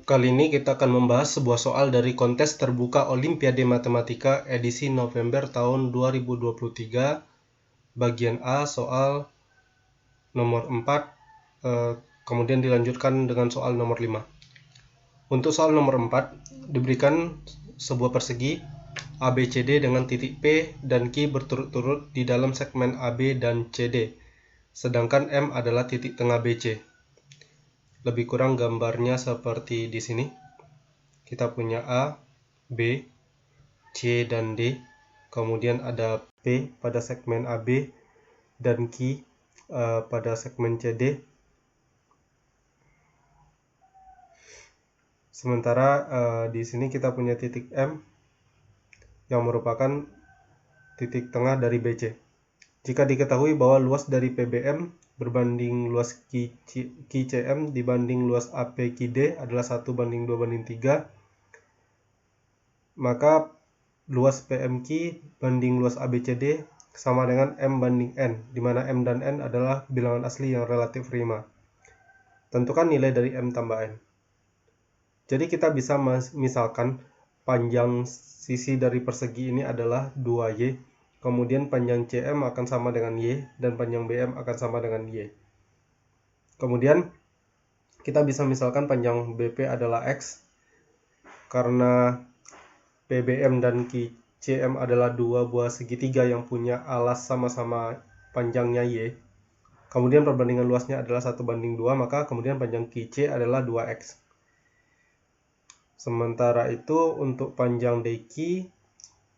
Kali ini kita akan membahas sebuah soal dari kontes terbuka Olimpiade Matematika edisi November tahun 2023, bagian A, soal nomor 4, kemudian dilanjutkan dengan soal nomor 5. Untuk soal nomor 4, diberikan sebuah persegi ABCD dengan titik P dan Q berturut-turut di dalam segmen AB dan CD, sedangkan M adalah titik tengah BC. Lebih kurang gambarnya seperti di sini. Kita punya A, B, C, dan D. Kemudian ada P pada segmen AB dan Q pada segmen CD. Sementara di sini kita punya titik M yang merupakan titik tengah dari BC. Jika diketahui bahwa luas dari PBM berbanding luas QCM dibanding luas APQD adalah 1:2:3, maka luas PMQ banding luas ABCD sama dengan M banding N, di mana M dan N adalah bilangan asli yang relatif prima. Tentukan nilai dari M tambah N. Jadi kita bisa misalkan panjang sisi dari persegi ini adalah 2Y, kemudian panjang CM akan sama dengan Y, dan panjang BM akan sama dengan Y. Kemudian kita bisa misalkan panjang BP adalah X, karena PBM dan QCM adalah dua buah segitiga yang punya alas sama-sama panjangnya Y. Kemudian perbandingan luasnya adalah 1:2, maka kemudian panjang QC adalah 2X. Sementara itu untuk panjang DQ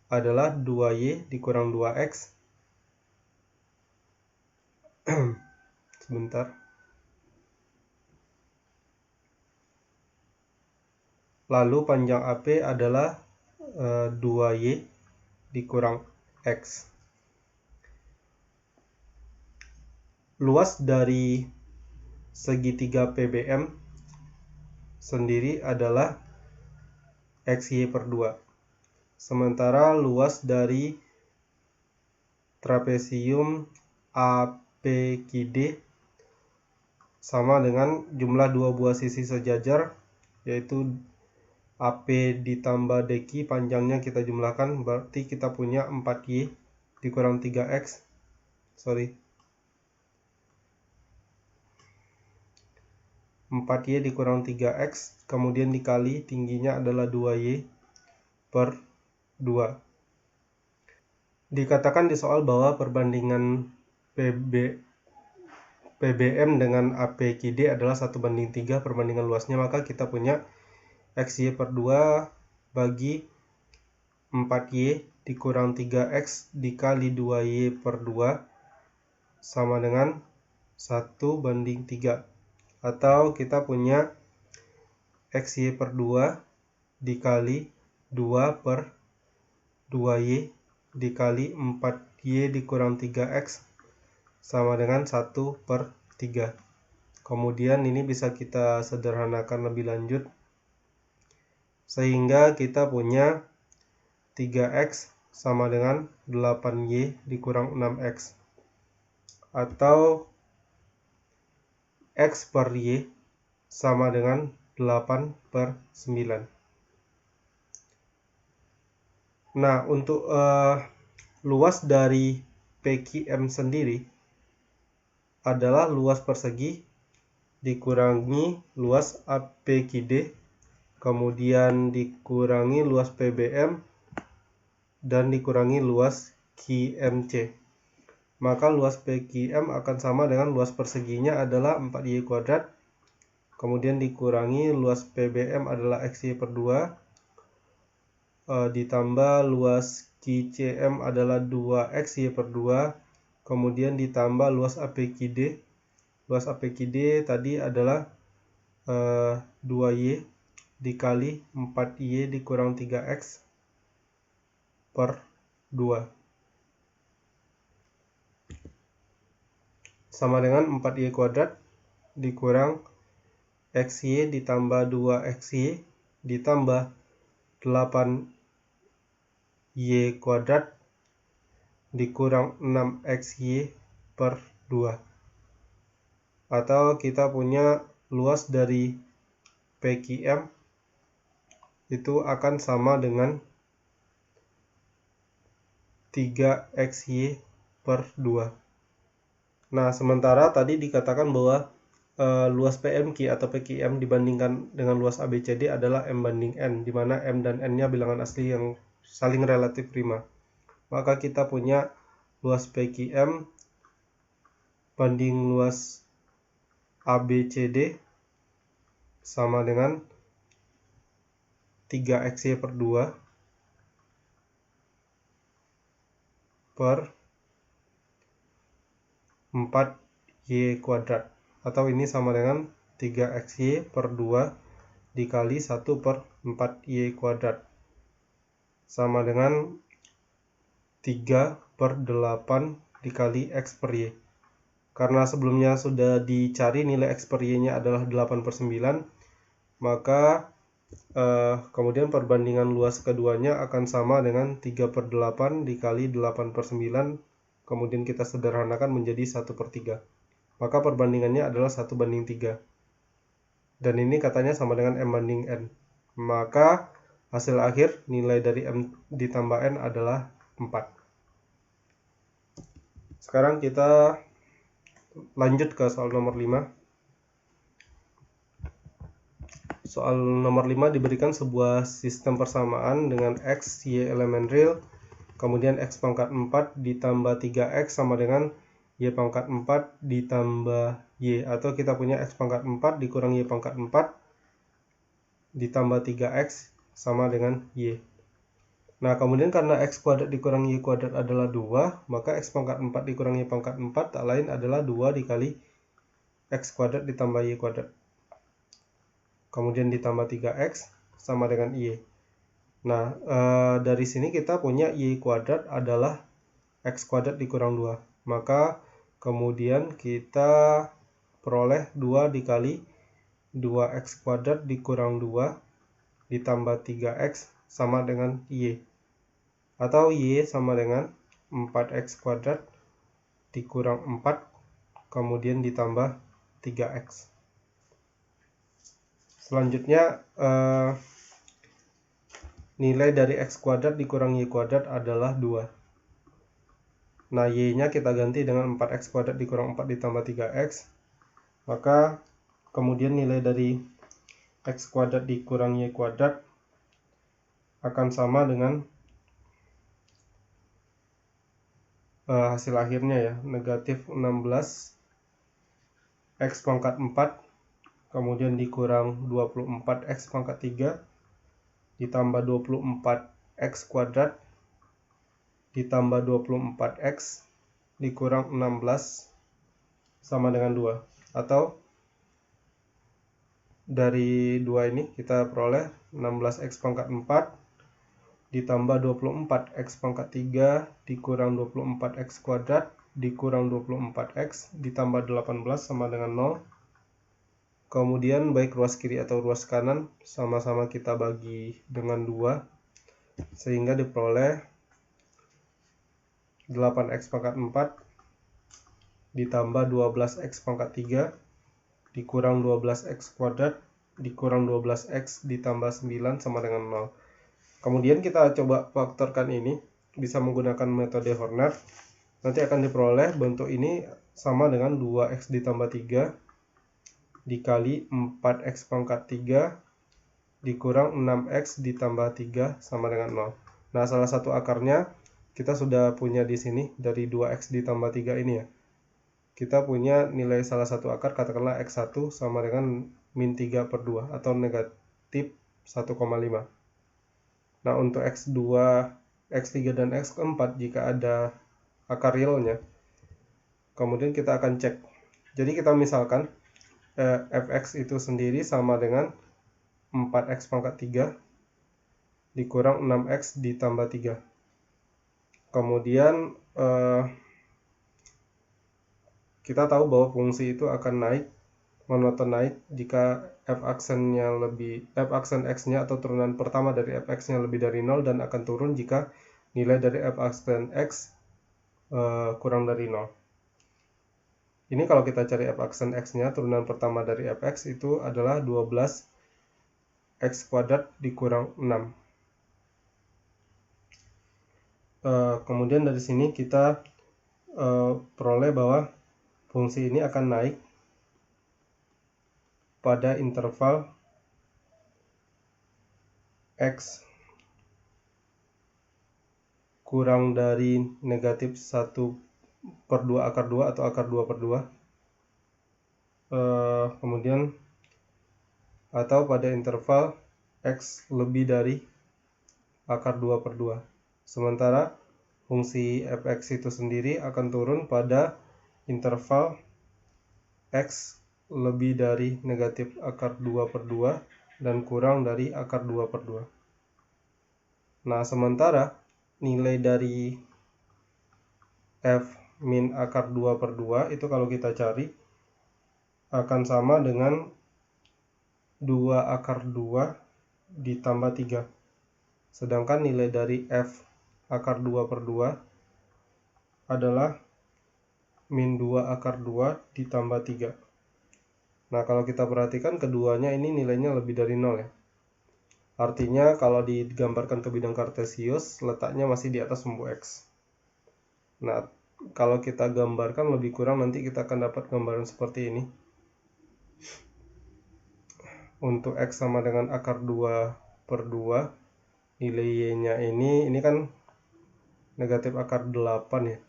adalah 2Y dikurang 2X. Sebentar. Lalu panjang AP adalah 2Y dikurang X. Luas dari segitiga PBM sendiri adalah XY/2. Sementara luas dari trapesium APQD sama dengan jumlah dua buah sisi sejajar, yaitu AP ditambah DQ, panjangnya kita jumlahkan, berarti kita punya 4Y dikurang 3X. 4Y dikurang 3X, kemudian dikali tingginya adalah 2Y/2. Dikatakan di soal bahwa perbandingan PBM dengan APQD adalah 1:3 perbandingan luasnya, maka kita punya XY/2 bagi 4Y dikurang 3X dikali 2Y/2 sama dengan 1:3. Atau kita punya XY/2 dikali 2/2Y dikali 4Y dikurang 3X sama dengan 1/3. Kemudian ini bisa kita sederhanakan lebih lanjut, sehingga kita punya 3X sama dengan 8Y dikurang 6X, atau X/Y sama dengan 8/9. Nah, untuk luas dari PQM sendiri adalah luas persegi dikurangi luas APQD, kemudian dikurangi luas PBM, dan dikurangi luas QMC. Maka luas PQM akan sama dengan luas perseginya adalah 4Y², kemudian dikurangi luas PBM adalah XY/2, ditambah luas QCM adalah 2XY/2, kemudian ditambah luas APQD. Luas APQD tadi adalah 2Y dikali 4Y dikurang 3X/2 sama dengan 4Y² dikurang XY ditambah 2XY ditambah 8Y² dikurang 6XY/2. Atau kita punya luas dari PQM itu akan sama dengan 3xy per 2. Nah, sementara tadi dikatakan bahwa luas PMQ atau PQM dibandingkan dengan luas ABCD adalah M banding N, di mana M dan N-nya bilangan asli yang saling relatif prima. Maka kita punya luas PQM banding luas ABCD sama dengan 3xy per 2 per 4y kuadrat, atau ini sama dengan 3xy per 2 dikali 1 per 4y kuadrat sama dengan 3 per 8 dikali x per y. Karena sebelumnya sudah dicari nilai x per y nya adalah 8 per 9, maka kemudian perbandingan luas keduanya akan sama dengan 3 per 8 dikali 8 per 9, kemudian kita sederhanakan menjadi 1 per 3. Maka perbandingannya adalah 1 banding 3. Dan ini katanya sama dengan M banding N. Maka hasil akhir nilai dari M ditambah N adalah 4. Sekarang kita lanjut ke soal nomor 5. Soal nomor 5 diberikan sebuah sistem persamaan dengan x, y elemen real, kemudian x pangkat 4 ditambah 3x sama dengan y pangkat 4 ditambah y, atau kita punya x pangkat 4 dikurang y pangkat 4 ditambah 3x sama dengan y. Nah, kemudian karena x kuadrat dikurang y kuadrat adalah 2, maka x pangkat 4 dikurang y pangkat 4 tak lain adalah 2 dikali x kuadrat ditambah y kuadrat. Kemudian ditambah 3x sama dengan y. Nah, dari sini kita punya y kuadrat adalah x kuadrat dikurang 2. Maka kemudian kita peroleh 2 dikali 2x kuadrat dikurang 2 ditambah 3x sama dengan y. Atau y sama dengan 4x kuadrat dikurang 4 kemudian ditambah 3x. Selanjutnya nilai dari x kuadrat dikurang y kuadrat adalah 2. Nah, y-nya kita ganti dengan 4x kuadrat dikurang 4 ditambah 3x. Maka kemudian nilai dari x kuadrat dikurang y kuadrat akan sama dengan hasil akhirnya ya, negatif 16 x pangkat 4 kemudian dikurang 24x pangkat 3 ditambah 24x kuadrat ditambah 24x dikurang 16 sama dengan 2. Atau dari 2 ini kita peroleh 16x pangkat 4 ditambah 24x pangkat 3 dikurang 24x kuadrat dikurang 24x ditambah 18 sama dengan 0. Kemudian baik ruas kiri atau ruas kanan sama-sama kita bagi dengan 2 sehingga diperoleh 8x pangkat 4 ditambah 12x pangkat 3 dikurang 12x kuadrat dikurang 12x ditambah 9 sama dengan 0. Kemudian kita coba faktorkan ini bisa menggunakan metode Horner. Nanti akan diperoleh bentuk ini sama dengan 2x ditambah 3 dikali 4x pangkat 3 dikurang 6x ditambah 3 sama dengan 0. Nah, salah satu akarnya kita sudah punya di sini dari 2x ditambah 3 ini ya. Kita punya nilai salah satu akar, katakanlah x1 sama dengan min 3 per 2 atau negatif 1,5. Nah, untuk x2, x3 dan x4 jika ada akar realnya, kemudian kita akan cek. Jadi kita misalkan fx itu sendiri sama dengan 4x pangkat 3 dikurang 6x ditambah 3. Kemudian kita tahu bahwa fungsi itu akan naik, monoton naik jika f aksen x-nya atau turunan pertama dari fx-nya lebih dari 0 dan akan turun jika nilai dari f aksen x kurang dari 0. Ini kalau kita cari f aksen x-nya, turunan pertama dari fx itu adalah 12 X kuadrat dikurang 6. Kemudian dari sini kita peroleh bahwa fungsi ini akan naik pada interval X kurang dari negatif 1/2 akar 2 atau akar 2/2. Kemudian atau pada interval X lebih dari akar 2/2. Sementara fungsi fx itu sendiri akan turun pada interval X lebih dari negatif akar 2/2 dan kurang dari akar 2/2. Nah, sementara nilai dari f min akar 2/2 itu kalau kita cari akan sama dengan 2 akar 2 ditambah 3. Sedangkan nilai dari f akar 2/2 adalah min 2 akar 2 ditambah 3. Nah, kalau kita perhatikan keduanya ini nilainya lebih dari 0 ya. Artinya kalau digambarkan ke bidang kartesius, letaknya masih di atas sumbu X. Nah, kalau kita gambarkan lebih kurang nanti kita akan dapat gambaran seperti ini. Untuk X sama dengan akar 2/2, nilai Y-nya ini kan negatif akar 8 ya,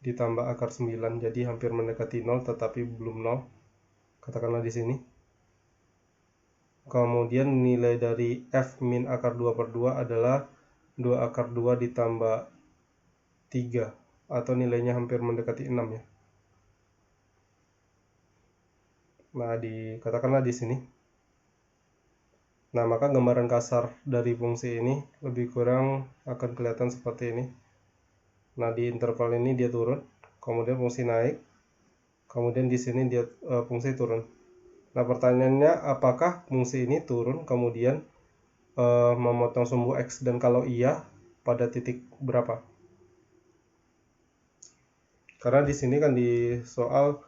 ditambah akar 9, jadi hampir mendekati 0 tetapi belum 0. Katakanlah di sini. Kemudian nilai dari f min akar 2/2 adalah 2 akar 2 ditambah 3, atau nilainya hampir mendekati 6 ya. Nah, katakanlah di sini. Nah, maka gambaran kasar dari fungsi ini lebih kurang akan kelihatan seperti ini. Nah, di interval ini dia turun, kemudian fungsi naik, kemudian di sini dia fungsi turun. Nah, pertanyaannya apakah fungsi ini turun kemudian memotong sumbu X, dan kalau iya pada titik berapa? Karena di sini kan di soal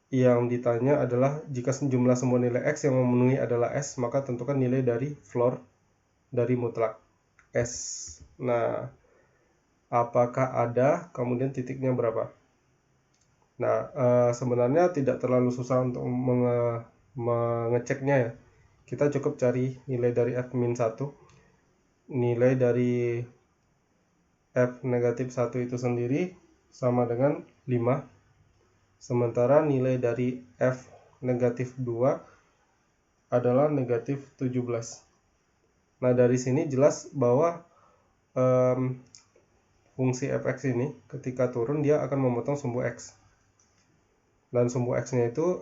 yang ditanya adalah jika jumlah semua nilai X yang memenuhi adalah S, maka tentukan nilai dari floor dari mutlak S. Nah, apakah ada, kemudian titiknya berapa? Nah, sebenarnya tidak terlalu susah untuk mengeceknya ya. Kita cukup cari nilai dari f min 1. Nilai dari f negatif 1 itu sendiri sama dengan 5. Sementara nilai dari f negatif 2 adalah negatif 17. Nah, dari sini jelas bahwa fungsi fx ini ketika turun dia akan memotong sumbu x. Dan sumbu x-nya itu,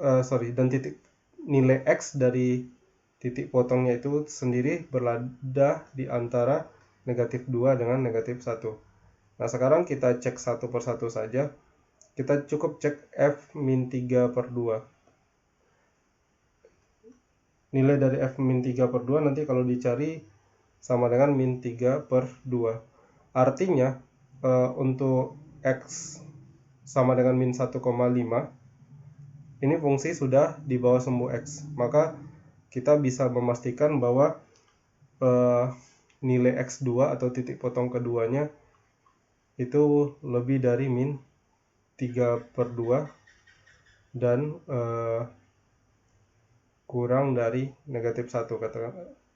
dan titik nilai x dari titik potongnya itu sendiri berada di antara negatif 2 dengan negatif 1. Nah, sekarang kita cek satu persatu saja. Kita cukup cek f min 3/2. Nilai dari f min 3/2 nanti kalau dicari sama dengan min 3/2. Artinya untuk x sama dengan min 1,5, ini fungsi sudah di bawah sumbu x. Maka kita bisa memastikan bahwa nilai x2 atau titik potong keduanya itu lebih dari min 3/2 dan kurang dari negatif 1,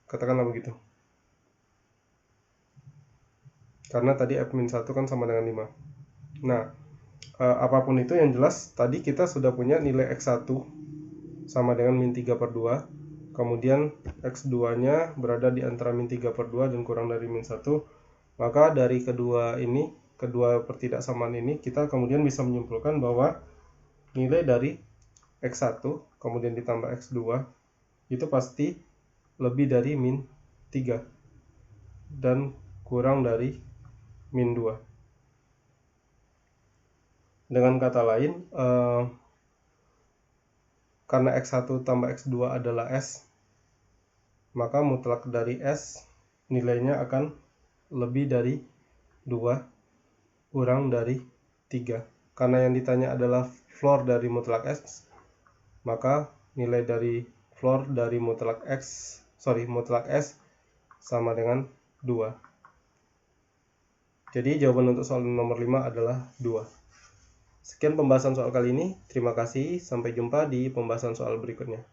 katakanlah begitu. Karena tadi f min 1 kan sama dengan 5. Nah, apapun itu yang jelas tadi kita sudah punya nilai x1 sama dengan min 3/2. Kemudian x2 nya berada di antara min 3/2 dan kurang dari min 1. Maka dari kedua pertidaksamaan ini kita kemudian bisa menyimpulkan bahwa nilai dari x1 kemudian ditambah x2 itu pasti lebih dari min 3 dan kurang dari min 2. Dengan kata lain, karena x1 tambah x2 adalah S, maka mutlak dari S nilainya akan lebih dari 2 kurang dari 3. Karena yang ditanya adalah floor dari mutlak X, maka nilai dari floor dari mutlak X mutlak S sama dengan 2. Jadi jawaban untuk soal nomor 5 adalah 2. Sekian pembahasan soal kali ini. Terima kasih. Sampai jumpa di pembahasan soal berikutnya.